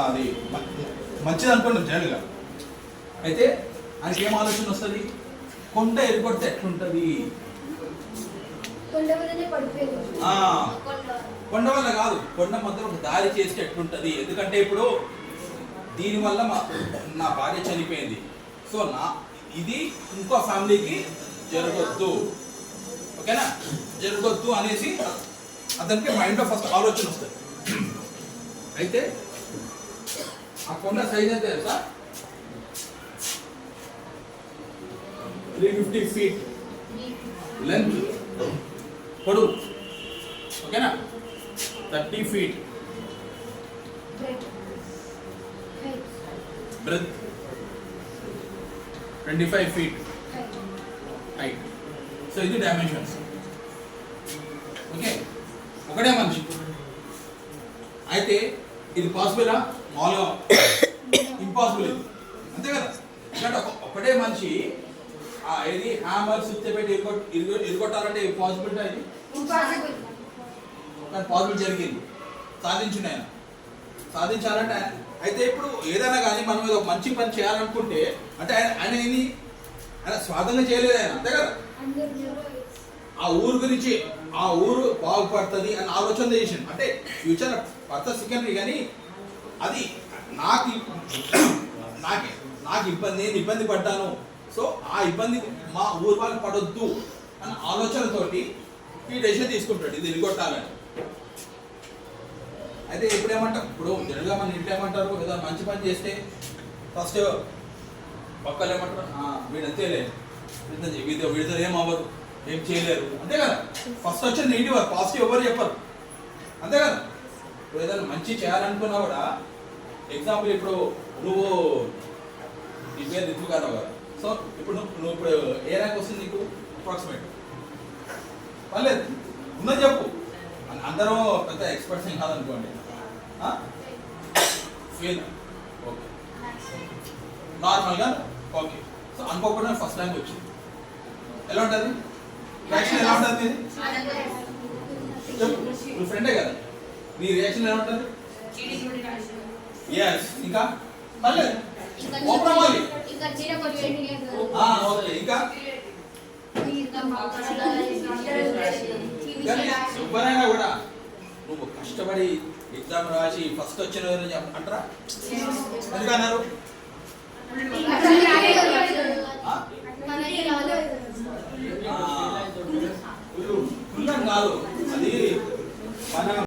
అది మంచిది అనుకోండి జనరల్గా. అయితే ఆయనకి ఏం ఆలోచన వస్తుంది, కొండ ఎరుగొడితే ఎట్లుంటుంది, కొండ వల్ల కాదు, కొండ మధ్యలో ఒక దారి చేస్తే ఎట్లుంటుంది. ఎందుకంటే ఇప్పుడు దీనివల్ల నా భార్య చనిపోయింది, సో ఇది ఇంకో ఫ్యామిలీకి జరగొద్దు, ఓకేనా, జరగొద్దు అనేసి అతనికి మైండ్లో ఫస్ట్ ఆలోచన వస్తుంది. అయితే ఆ కొండ సైజ్ అయితే తెలుసా, 350 feet లెంత్, పొడవు, ఓకేనా, 30 feet breadth, 25 feet height. So ఇది డైమెన్షన్స్. ఓకే, ఒకటే మనిషి. అయితే ఇది పాసిబులా? మామూలుగా ఇంపాసిబుల్ ఇది, అంతే కదా. ఎందుకంటే ఒకటే మనిషి ఏది హ్యామర్ సుత్తి పెట్టి ఇరుగొట్టాలంటే పాసిబిలిటీ ఇది, కానీ పాసిబుల్ జరిగింది, సాధించింది ఆయన, సాధించాలంటే. అయితే ఇప్పుడు ఏదైనా కానీ మనం ఏదో మంచి పని చేయాలనుకుంటే అంటే ఆయన ఏంది, ఆయన స్వాతంగా చేయలేదు ఆయన, అంతే కదా. ఆ ఊరు గురించి, ఆ ఊరు బాగుపడుతుంది అని ఆలోచన చేసింది. అంటే ఫ్యూచర్ పడుతుంది సెకండరీ, కానీ అది నాకు ఇబ్బంది, నేను ఇబ్బంది పడ్డాను, సో ఆ ఇబ్బంది మా ఊరు వాళ్ళకి పడొద్దు అన్న ఆలోచనతోటి ఈ డెసిషన్ తీసుకుంటాడు, ఇది ఎరిగొట్టాలని. అయితే ఇప్పుడు ఏమంటాం, ఇప్పుడు జనరల్గా మన ఇంట్లో ఏమంటారు, ఏదో మంచి పని చేస్తే ఫస్ట్ పక్కలు ఏమంటారు, వీడంతేలే, వీడితో ఏం అవ్వదు, ఏం చేయలేరు, అంతే కదా. ఫస్ట్ వచ్చే నెగిటివ్, పాజిటివ్ ఎవరు చెప్పరు, అంతే కదా. ఇప్పుడు ఏదైనా మంచి చేయాలనుకున్నా కూడా, ఎగ్జాంపుల్ ఇప్పుడు నువ్వు నీ పేరు రితువు కదా, సో ఇప్పుడు నువ్వు ఇప్పుడు ఏ ర్యాంక్ వస్తుంది నీకు అప్రాక్సిమేట్, పర్లేదు ఉన్నది చెప్పు, అందరూ పెద్ద ఎక్స్పర్ట్స్ ఏం కాదనుకోండి, ఫెయిల్, ఓకే, నార్మల్గా ఓకే, సో అనుకోకుండా ఫస్ట్ ర్యాంక్ వచ్చింది, ఎలా ఉంటుంది రియాక్షన్, ఎలా ఉంటుంది చెప్పు, నువ్వు ఫ్రెండే కదా, నీ రియాక్షన్ ఎలా ఉంటుంది? ఎస్, ఇంకా పర్లేదు, ఓపెన్ అవ్వాలి, ఓకే, ఇంకా ఎవరైనా కూడా నువ్వు కష్టపడి ఎగ్జామ్ రాసి ఫస్ట్ వచ్చిన అంటారా, ఎందుకన్నారు? కాదు, అది మన